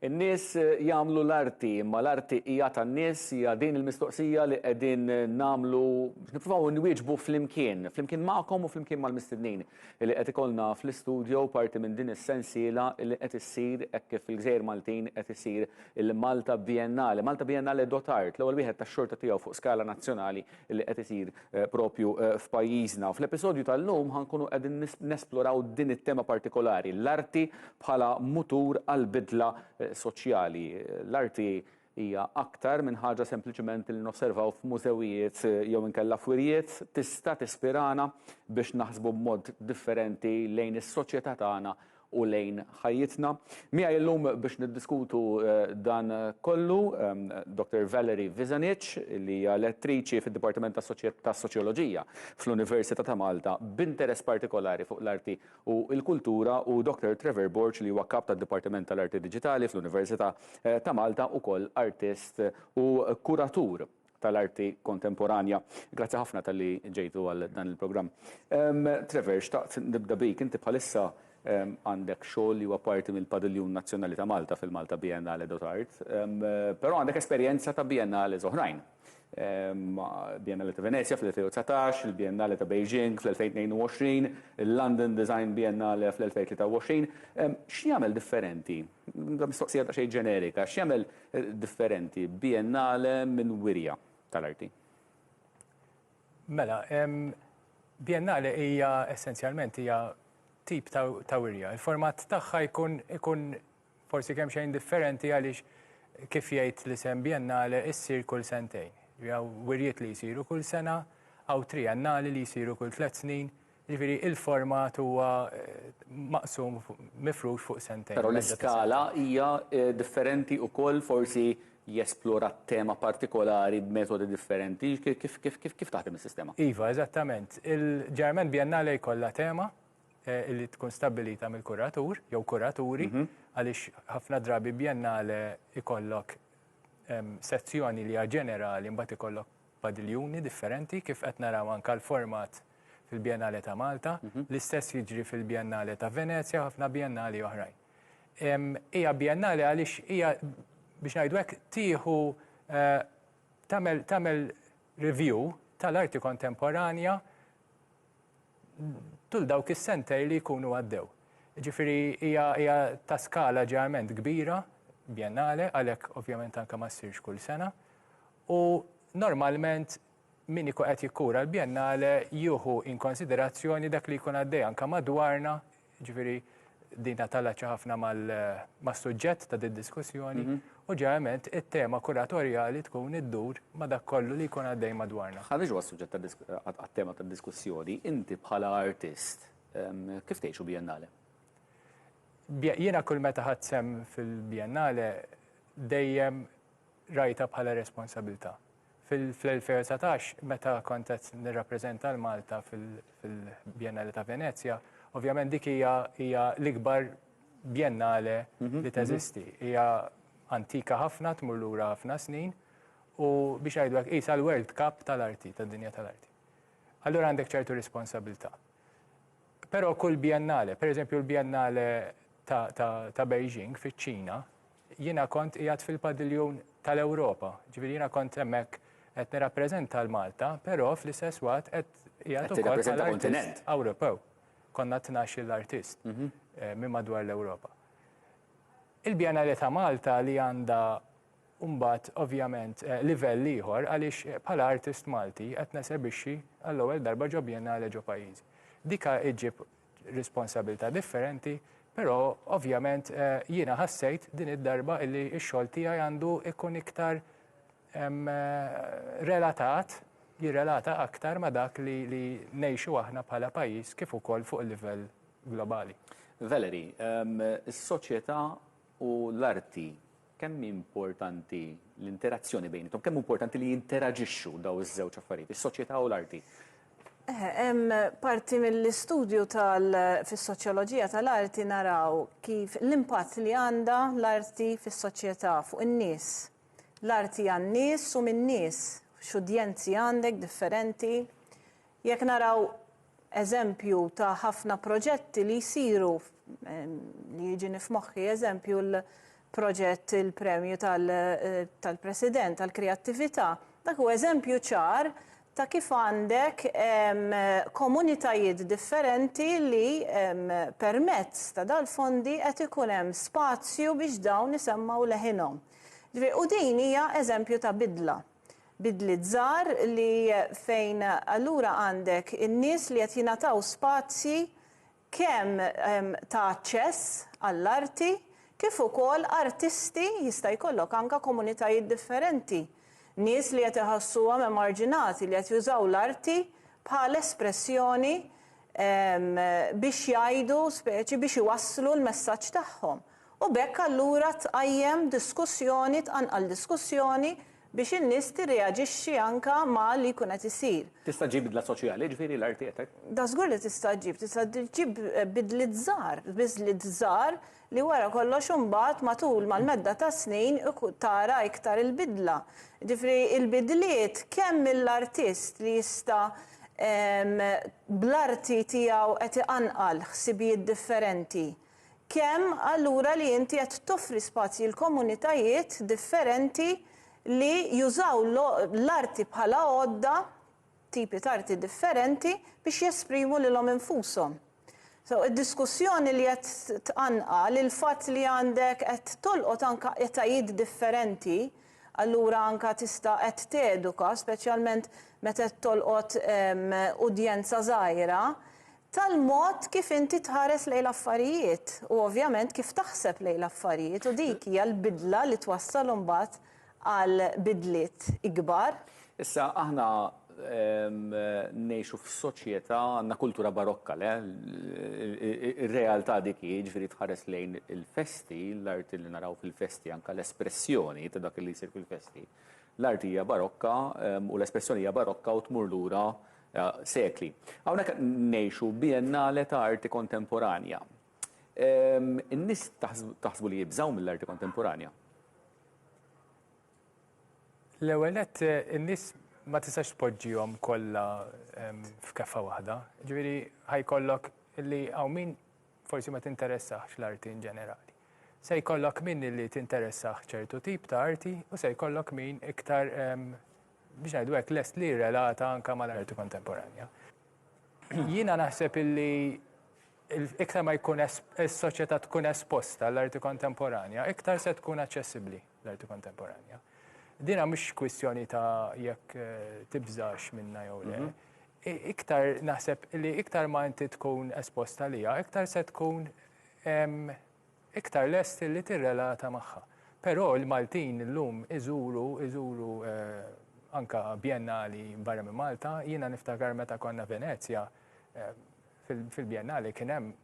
In-nies jagħmlu l-arti, imma l-arti hija tan-nies hija din il-mistoqsija li qegħdin nagħmlu biex nippruvaw nwieġbu flimkien magħkom u flimkien mal-mistednin li qed ikollna fl-istudju parti minn din is-sensiela li qed issir hekk kif il-Gżejjer Maltin qed isir il-Malta Biennale. Malta Biennale Dotart, l-ewwel wieħed tax-xorta tiegħu fuq skala nazzjonali li qed isir propju f'pajjiżna. Fl-episodju tal-lum ħankunu qegħdin nesploraw din it-tema partikolari, l-arti bħala mutur għall-bidla soċjali. L-arti hija aktar minn ħaġa sempliċement li nosservaw f'mużewijiet jew inkella f'wirijiet, tista' tispirana biex naħsbu b'mod differenti lejn is-soċjetà tagħna u lejn ħajjitna. Miegħi llum biex niddiskutu dan kollu Dr. Valerie Vizanic li hija lettriċi fid-Dipartiment tas-Soċjoloġija fl-Università ta' Malta b'interess partikolari fuq l-arti u l-kultura u Dr. Trevor Borch li huwa kap tad-Dipartiment tal-Arti Diġitali fl-Università ta' Malta ukoll artist u kuratur tal-arti kontemporanja. Grazzi ħafna tal-li ġejtu għal dan il-programm. Trevor, xtaqt nibda bik, inti bħalissa għandek xogħol li huwa parti mill-Padiljun Nazzjonali ta' Malta fil-Malta Biennale Dotart, però għandek esperjenza ta' biennales oħrajn. Biennale ta' Venezia fl-2019, il-Biennale ta' Beijing fl-2022, il-London Design Biennale fl-2023. X'jagħmel differenti? Mistoqsija ta' xejn ġenerika, x'jagħmel differenti biennale minn wirja tal-arti? Mela, biennale hija essenzjalment hija tip ta' wirja. Il-format tagħha jkun forsi kemm xejn differenti għaliex kif jgħid l-isem biennale issir kull sentejn. Jew wirjiet li jsiru kull sena, aw triennali li jsiru kull 3 snin. Jiġifieri il-format huwa maqsum mifrux fuq sentejn. Però l-iskala hija differenti wkoll forsi jesplora tema partikolari b'metodi differenti. Kif taħdem is-sistema? Iva, eżattament. Il-ġerment biennale jkollha tema illi tkun stabilita mill-kuratur, jew kuraturi, għaliex ħafna drabi biennale ikollok sezzjoni li hija ġenerali, mbagħad ikollok padiljuni differenti kif qed naraw anke l-format fil-Biennale ta' Malta, l-istess jiġri fil-Biennale ta' Venezia, ħafna biennali oħrajn. Hija biennale għaliex hija biex ngħidu hekk tieħu tagħmel review tal-arti kontemporanja tul dawk is-sentej li jkunu għaddew. Ġifieri hija ta' skala ġeneralment kbira, biennale, għalhekk ovvjament anke ma ssirx kull sena, u normalment min ikun qed jikkura l-biennale jieħu in konsiderazzjoni dak li jkun għaddej anke madwarna, ġifieri din talaċċa ħafna mas-suġġett ta' din-diskussjoni, u ġeneralment it-tema kuratorjali tkun iddur ma' dak kollu li jkun għaddej madwarna. Ħareġu għas-suġġett għat-tema tad-diskussjoni, inti bħala artist kif tgħixu biennale? Jiena kull meta ħadsem fil-biennale dejjem rajta bħala responsabilità. Fil-2019 meta kont qed nirrappreżenta l-Malta fil-Biennale ta' Venezia, ovvjament dik hija l-ikbar biennale li teżisti. Hija antika ħafna, tmur lura ħafna snin, u biex ngħidu hekk qisha l-World Cup tal-arti, tad-dinja tal-arti. Allura għandek ċertu responsabilità. Però kull biennale, pereżempju l-Biennale ta' Beijing fiċ-Ċina, jiena kont qiegħed fil-Padiljun tal-Ewropa. Ġifieri jiena kont hemmhekk qed nirrappreżenta l-Malta, però fl-istess waqt qed qiegħed ukoll bħall-artist Ewropew. Konna 12 artist minn madwar l-Ewropa. Il-Biennale ta' Malta li għandha mbagħad ovvjament livell ieħor għaliex bħala artist Malti qed nesebixxi għall-ewwel darba ġo biennale ġo pajjiżi. Dika iġġib responsabilità differenti, però ovvjament jiena ħassejt din id-darba illi x-xogħol tiegħi għandu ikun iktar jirrelata aktar ma' dak li ngħixu aħna bħala pajjiż kif ukoll fuq il-livell globali. Valerie, is-soċjetà u l-arti kemm importanti l-interazzjoni bejnietom, kemm importanti li jinteraġixxu daw iż-żewġ affarijiet, is-soċjetà u l-arti? Hemm parti mill-istudju fis-soċjoloġija tal-arti naraw kif l-impatt li għandha l-arti fis-soċjetà fuq in-nies. L-arti għan-nies u min-nies, x'udjenzi għandek differenti. Jekk naraw eżempju ta' ħafna proġetti li jsiru li jiġini f'moħħi eżempju proġett il-premju tal-President tal-Kreattività. Dak huwa eżempju ċar ta' kif għandek komunitajiet differenti li permezz ta' dal-fondi qed ikun hemm spazju biex dawn isemmaw leħinhom. U din hija eżempju ta' bidla. Bidli żgħar li fejn allura għandek in-nies li qed jingħataw spazji kemm ta' aċċess għall-arti kif ukoll artisti jista' jkollok anke komunitajiet differenti. Nies li qed iħassuhom emarġinati li qed jużaw l-arti bħala espressjoni biex jgħidu speċi biex iwasslu l-messaġġ tagħhom. U bekk allura tqajjem diskussjoni, tqanqal diskussjoni biex in-nies tirreaġixxi anke ma li jkun qed isir. Tista' ġib bidla soċjali, ġifieri l-arti qed. Da żgur li tista' ġib bidliet żgħar li wara kollox imbagħad matul mal-medda ta' snin tara iktar il-bidla. Ġifri il-bidliet kemm mill-artist li jista' bl-arti tiegħu qed iqanqal ħsibijiet differenti. Kemm allura li inti qed toffri spazji l-komunitajiet differenti li jużaw l-arti bħala għodda, tipi ta' arti differenti, biex jesprimu lilhom infushom. So, id-diskussjoni li qed tqanqal, il-fatt li għandek qed tolqot anke etajiet differenti, allura anke tista' qed teduka, speċjalment meta qed tolqot udjenza żgħira, tal-mod kif inti tħares lejn l-affarijiet u ovvjament kif taħseb lejn l-affarijiet u dik hija l-bidla li twassal imbagħad għal bidliet ikbar. Issa aħna ngħixu f'soċjetà għandna kultura barokka, le? Ir-realtà dik ġifieri tħares lejn il-festi, l-arti li naraw fil-festi anke l-espressjoni ta' dak li jsir fil-festi. L-arti hija barokka u l-espressjoni hija barokka u tmur lura sekli. Hawnhekk ngħixu biennale ta' arti kontemporanja. In-nies taħsbu li jibżgħu mill-arti kontemporanja? L-ewwel qed in-nies ma tistax tpoġġihom kollha f'keffa waħda. Ġifieri ħajkollok li hawn min forsi ma tinteressax l-arti in ġenerali. Se jkollok min li tinteressax ċertu tip ta' arti u se jkollok min iktar biex ngħidu hekk lest li relata anke mal-arti kontemporanja. Jiena naħseb illi iktar ma jkun is-soċjetà tkun esposta l-arti kontemporanja, iktar se tkun aċċessibbli l-arti kontemporanja. Dina mhux kwistjoni ta' jekk tibżax minna jew le. Iktar naħseb li iktar ma inti tkun esposta liha, iktar se tkun iktar lest li tirrelata magħha. Però l-Maltin illum iżuru anka biennali barra minn Malta, jiena niftakar meta konna Venezja fil-biennali kien hemm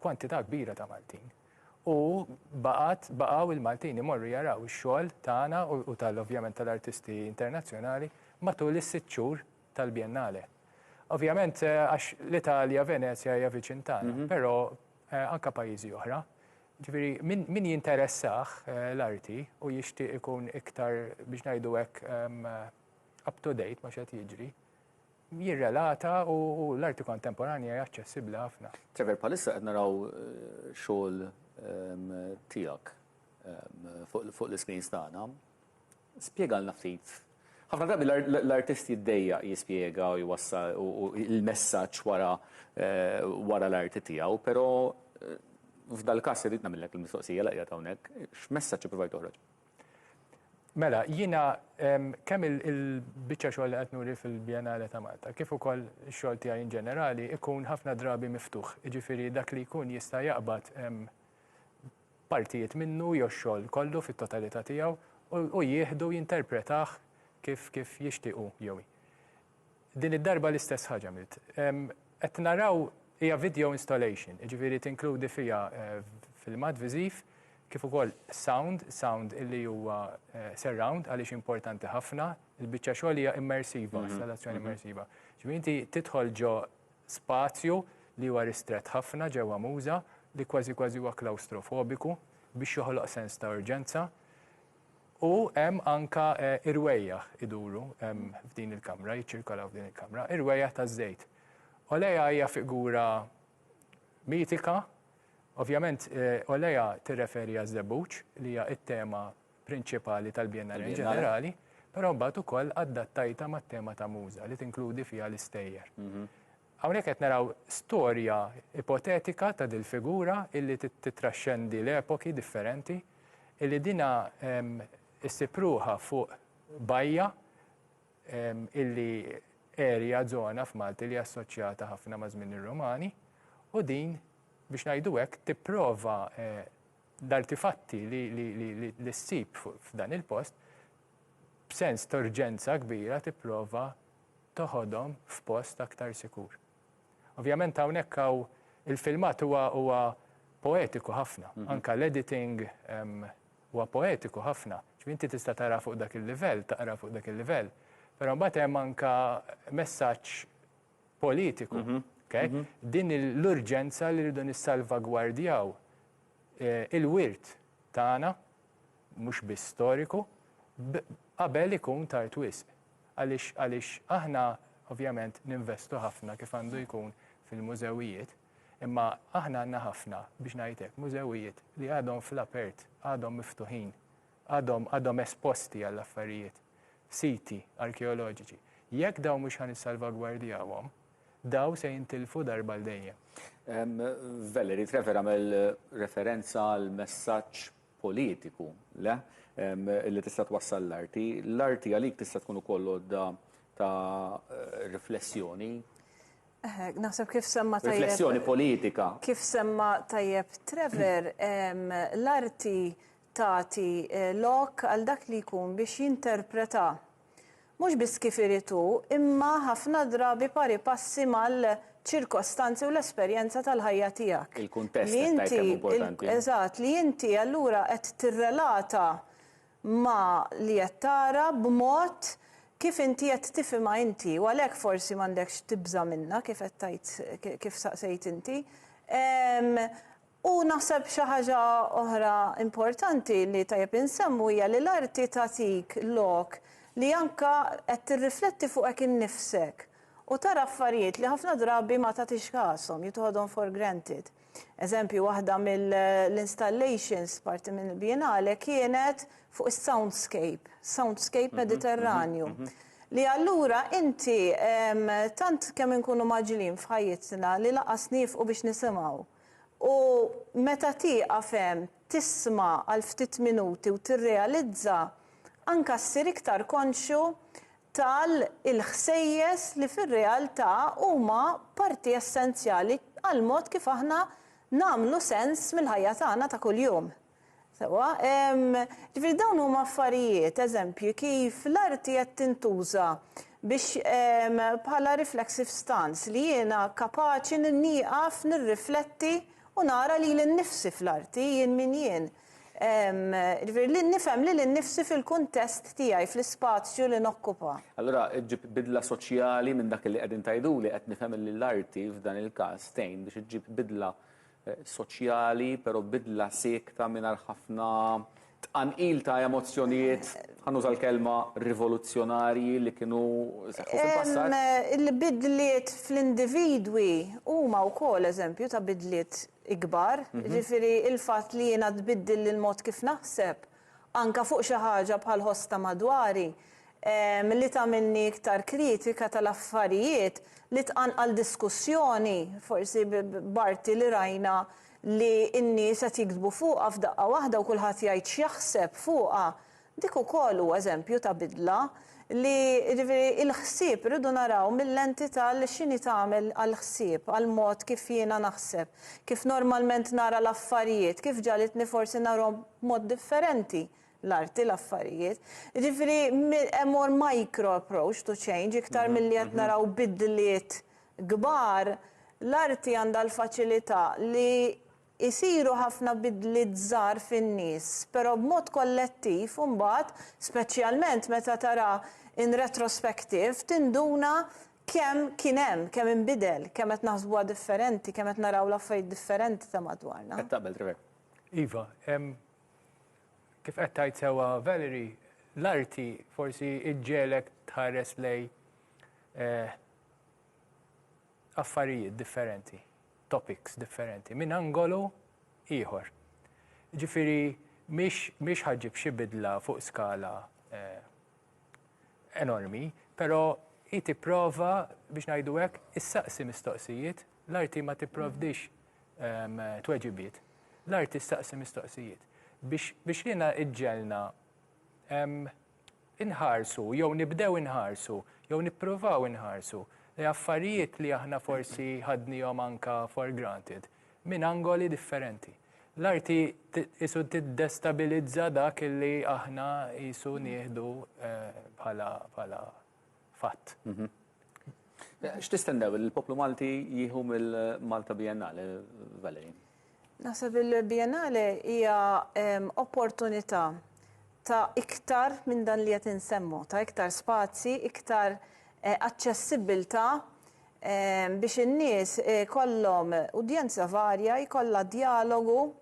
kwantità kbira ta' Maltin. U baqgħu il-Maltin imorru jaraw ix-xogħol tagħna u ovvjament tal-artisti internazzjonali matul is-sitt xhur tal-biennale. Ovvjament għax l-Italja, Venezja hija viċin tagħna, però anke pajjiżi oħra. Ġifieri min jinteressaħ l-arti u jixtieq ikun iktar biex ngħidu hekk up to date ma x'qed jiġri, jirrelata u l-arti kontemporanja hija aċċessibbli ħafna. Trevor, bħalissa qed naraw xogħol tiegħek fuq l-iskreens tagħna. Spjegalna ftit. Ħafna drabi l-artisti ddejja jispjega u jwassal il-messaġġ wara l-arti tiegħu, però f'dal-każ irid nagħmilek il-mistoqsija laqgħet hawnhekk, x'messaġġ ippruvajt toħroġ? Mela, jiena kemm il-biċċa xogħol li qed nuri fil-Biennale ta' Malta, kif ukoll ix-xogħol tiegħi in ġenerali ikun ħafna drabi miftuħ. Jiġifieri dak li jkun jista' jaqbad partijiet minnu jew xogħol kollu fit-totalità tiegħu u jieħdu jinterpretah kif jixtiequ jew. Din id-darba l-istess ħaġa milt. Qed naraw hija video installation, jiġifieri tinkludi fiha filmat viżiv kif ukoll sound illi huwa surround għaliex importanti ħafna, il-biċċa xogħol hija immersiva, installazzjoni immersiva. Ġifieri inti tidħol ġo spazju li huwa ristret ħafna ġewwa muża li kważi huwa klaustrofobiku biex joħloq sens ta' urġenza. U hemm anka irwejjaħ iduru f'din il-kamra, jiċċirkolaw f'din il-kamra, irwejjaħ taż-żejt. Olejja hija figura mitika Ovvjament, Oleja tirreferi għal żebbuġ li hija t-tema prinċipali tal-Biennale ġenerali, però mbagħad ukoll adattajta mat-tema ta' muża li tinkludi fiha l-istejjer. Hawnhekk qed naraw storja ipotetika ta' dil-figura illi titraxxendi l-epoki differenti, illi dina issipruha fuq bajja illi erja żona f'Malti li assoċjata ħafna ma' żmien ir-Romani u din biex ngħidu hekk tipprova l-artifatti li ssib f'dan il-post b'sens ta' urġenza kbira tipprova toħodhom f'post aktar sikur. Ovvjament hawnhekk hawn il-filmat huwa poetiku ħafna, anke l-editing huwa poetiku ħafna. Inti tista' tara fuq dak il-livell, taqra fuq dak il-livell, però mbagħad hemm anke messaġġ politiku. Din l-urġenza li rridu nissalvagwardjaw il-wirt tagħna mhux biss storiku qabel ikun tard wisq. Għaliex aħna ovvjament ninvestu ħafna kif għandu jkun fil-mużewijiet, imma aħna għandna ħafna biex ngħidlek mużewijiet li għadhom fl-apert, għadhom miftuħin, għadhom esposti għall-affarijiet, siti arkeoloġiċi. Jekk daw mhux ħanissalvagwardjawhom, daw se jintilfu darba l-dejjem. Velleri, trefera referenza għal messaġġ politiku, le? Illi tista' twassal l-arti. L-arti għalik tista' tkun ukoll ta' riflessjoni. Naħseb kif semma tajjeb. Riflessjoni politika. Kif semma tajjeb Trevor, l-arti tagħti lok għal dak li jkun biex jinterpreta. Mhux biss kif iritu, imma ħafna drabi pari passi mal-ċirkostanzi u l-esperjenza tal-ħajja tiegħek. Il-kuntest tajjeb importanti. Eżatt, li inti allura qed tirrelata ma li qed tara b'mod kif inti qed tifhimha inti u għalhekk forsi m'għandekx tibża minnha kif qed tajt kif saqsejt inti. U naħseb xi ħaġa oħra importanti li tajjeb insemmu hija li l-arti tagħtik lok li anka qed tirrifletti fuqek innifsek u tara affarijiet li ħafna drabi ma tagħtix kasom, jitħodhom for granted. Eżempju, waħda mill-installations parti minn il-Biennale kienet fuq is-soundscape Mediterranju. Li allura inti tant kemm inkunu maġlin f'ħajjitna li laqas nifqu biex nisimgħu. U meta tieqaf hemm tisma' għal ftit minuti u tirrealizza anka ssir iktar konxu tal-ħsejjes li fir-realtà huma parti essenzjali għal mod kif aħna nagħmlu sens mill-ħajja tagħna ta' kuljum. Sewa, ġifieri dawn huma affarijiet, eżempju, kif l-arti qed tintuża biex bħala reflexive stance li jiena kapaċi nieqaf nirrifletti u nara li l-nifsi fl-arti jien min jien. Li nifhem li l-nifsi fil-kuntest tiegħi fl-ispazju li nokkupa. Allura ġib bidla soċjali minn dak li qegħdin tgħiduli qed nifhem li l-arti f'dan il-każ tgħin biex iġġib bidla soċjali, però bidla sekta mingħajr ħafna tqanqil ta' emozzjonijiet, ħanuża l-kelma rivoluzzjonarji li kienu seħħu fil-passat. Il-bidliet fl-individwi huma wkoll eżempju ta' bidliet ikbar, ġifieri il-fatt li jiena tbiddil il-mod kif naħseb anka fuq xi ħaġa bħal ħosta madwari li tagħmilni iktar kritika tal-affarijiet li tqanqal diskussjoni forsi barti li rajna li n-nies qed jiktbu fuqha f'daqqa waħda u kulħadd jgħid x'jaħseb fuqha. Dik ukoll huwa eżempju ta' bidla li il-ħsieb irridu naraw mill-lenti tal-x'inhi tagħmel għall-ħsieb, għall-mod kif jiena naħseb, kif normalment nara l-affarijiet, kif ġalitni forsi narhom b'mod differenti l-arti l-affarijiet. Ġifieri hemm more micro approach to change, iktar milli qed naraw bidliet kbar, l-arti għandha l-faċilità li isiru ħafna bidliet żgħar fin-nies, però b'mod kollettiv u mbagħad speċjalment meta tara in retrospective tinduna kemm kien hemm, kemm inbidel, kemm qed naħsbuha differenti, kemm qed naraw l-affarijiet differenti ta' madwarna. Qed taqbel Trevor. Iva, kif qed tgħid sewwa Valerie, l-arti forsi iġġielek tħares lej affarijiet differenti, topics differenti, minn angolu ieħor. Ġifieri mhix ħaġġib xi bidla fuq skala enormi, però i tipprova biex ngħidu hekk issaqsi mistoqsijiet, l-arti ma tipprovdix tweġibiet. L-arti issaqsi mistoqsijiet. Biex lina iġġelna inħarsu, jew nibdew inħarsu, jew nippruvaw inħarsu li affarijiet li aħna forsi ħadnihom anka for granted minn angoli differenti. L-arti isu tiddestabilizza dak li aħna isu nieħdu bħala fatt. X'tistennew il-poplu Malti jieħu mill-Malta Biennale, Valerie? Naħseb il-Biennale hija opportunità ta' iktar minn dan li qed insemmu, ta' iktar spazji, iktar aċċessibilità biex in-nies kollhom udjenza varja, jkollha dialogu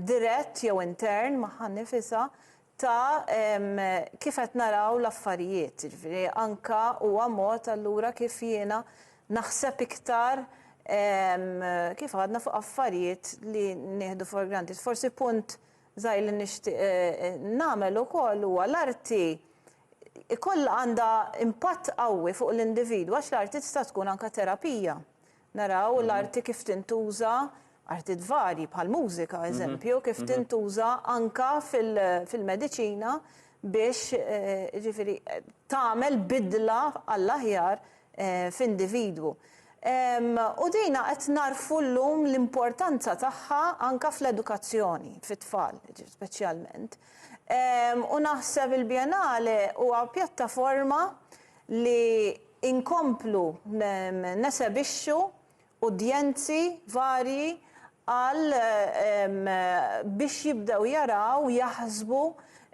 dirett jew intern magħha nifisha ta' kif qed naraw l-affarijiet. Ġifieri anke huwa mod allura kif jiena naħseb iktar kif għadna fuq affarijiet li nieħdu for granted. Forsi punt żgħir li nixtieq nagħmel ukoll huwa l-arti ikollha għandha impatt qawwi fuq l-individwu għax l-arti tista' tkun anke terapija. Naraw l-arti kif tintuża arti varji bħal mużika eżempju, kif tintuża anke fil-mediċina biex ġifieri tagħmel bidla għall-aħjar f'individwu. U dina qed narfu llum l-importanza tagħha anke fl-edukazzjoni fit-tfal speċjalment. U naħseb il-Biennale huwa pjattaforma li inkomplu nesebixxu udjenzi varji għal biex jibdew jaraw jaħsbu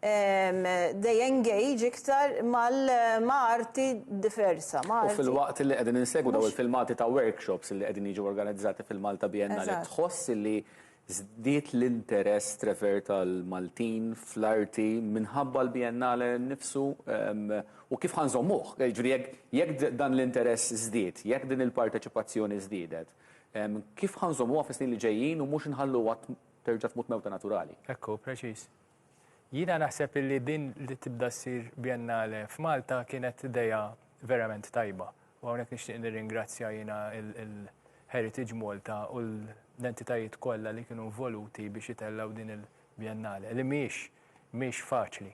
they engage iktar ma' arti diversa. U fil-waqt li qegħdin insegwu daw il-filmati ta' workshops li qegħdin jiġu organizzati fil-Malta Biennale, tħoss li żdied l-interess Trevor tal-Maltin fl-arti minħabba l-Biennale nnifsu u kif ħanżommuh. Jekk dan l-interess żdied, jekk din il-parteċipazzjoni żdiedet, kif ħanżommuha fis-snin li ġejjin u mhux inħalluha terġa' tmut mewta naturali? Ekku, preċiż. Jiena naħseb li din li tibda ssir Biennale f'Malta kienet idea verament tajba. U hawnhekk nixtieq nirringrazzja jiena il-Heritage Malta u l-entitajiet kollha li kienu involuti biex jitellgħu din il-Biennale li mhix faċli.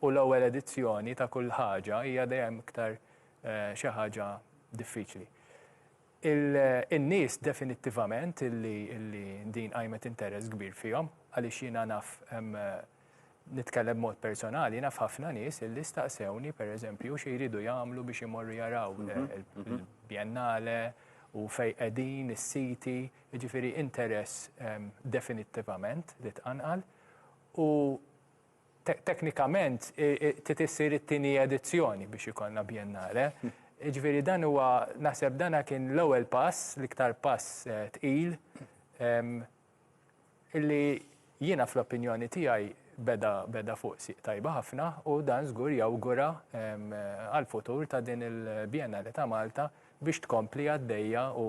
U l-ewwel edizzjoni ta' kull ħaġa hija dejjem iktar xi ħaġa diffiċli. In-nies definittivament illi din qajmet interess kbir fihom għaliex jiena naf nitkellem mod personali, naf ħafna nies illi staqsewni pereżempju xi jridu jagħmlu biex imorru jaraw il-Biennale u fejn qegħdin is-siti, jiġifieri interess definittivament li tqanqal u teknikament titissir it-tieni edizzjoni biex ikollna Biennale. Jiġifieri dan huwa naħseb dan kien l-ewwel pass, l-iktar pass tqil illi jiena fl-opinjoni tiegħi beda fuq siq tajba ħafna u dan żgur jawgura għall-futur ta' din il-Biennale ta' Malta biex tkompli għaddejja u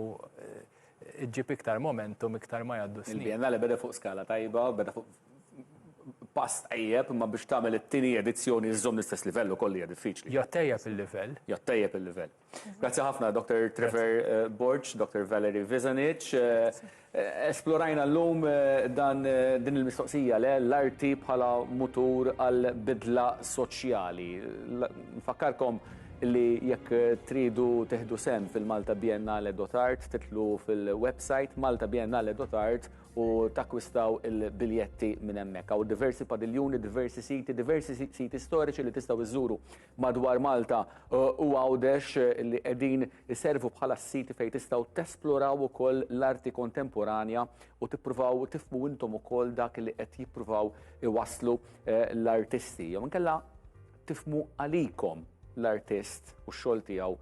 ġib iktar momentum iktar ma jgħaddu snin. Il-Biennale beda fuq skala tajba, beda fuq pass tajjeb, imma biex tagħmel it-tieni edizzjoni żżomm l-istess livell ukoll hija diffiċli. Jottejjeb il-livell. Jottejjeb il-livell. Grazzi ħafna Dr. Trevor Borch, Dr. Valerie Vizanic. Esplorajna llum din il-mistoqsija l-arti bħala mutur għal bidla soċjali. Nfakkarkom li jekk tridu teħdu sem fil-Malta Biennale.art titlu fil-website maltabiennale.art u takkwistaw il-biljetti minn hemmhekk. Hawn diversi padiljuni, diversi siti storiċi li tistgħu iżżuru madwar Malta u għawdex li qegħdin iservu bħala siti fejn tistgħu tesploraw ukoll l-arti kontemporanja u tippruvaw tifhmu intom ukoll dak li qed jippruvaw iwasslu l-artisti. Jew inkella tifhmu għalikom l-artist u x-xogħol tiegħu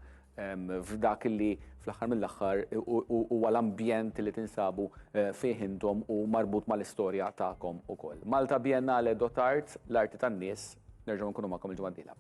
f'dak li fl-aħħar mill-aħħar huwa l-ambjent li tinsabu fih intom u marbut mal-istorja tagħkom ukoll. Malta Biennale.art, l-arti tan-nies, nerġgħu nkunu magħkom il-ġimgħa d-dieħla.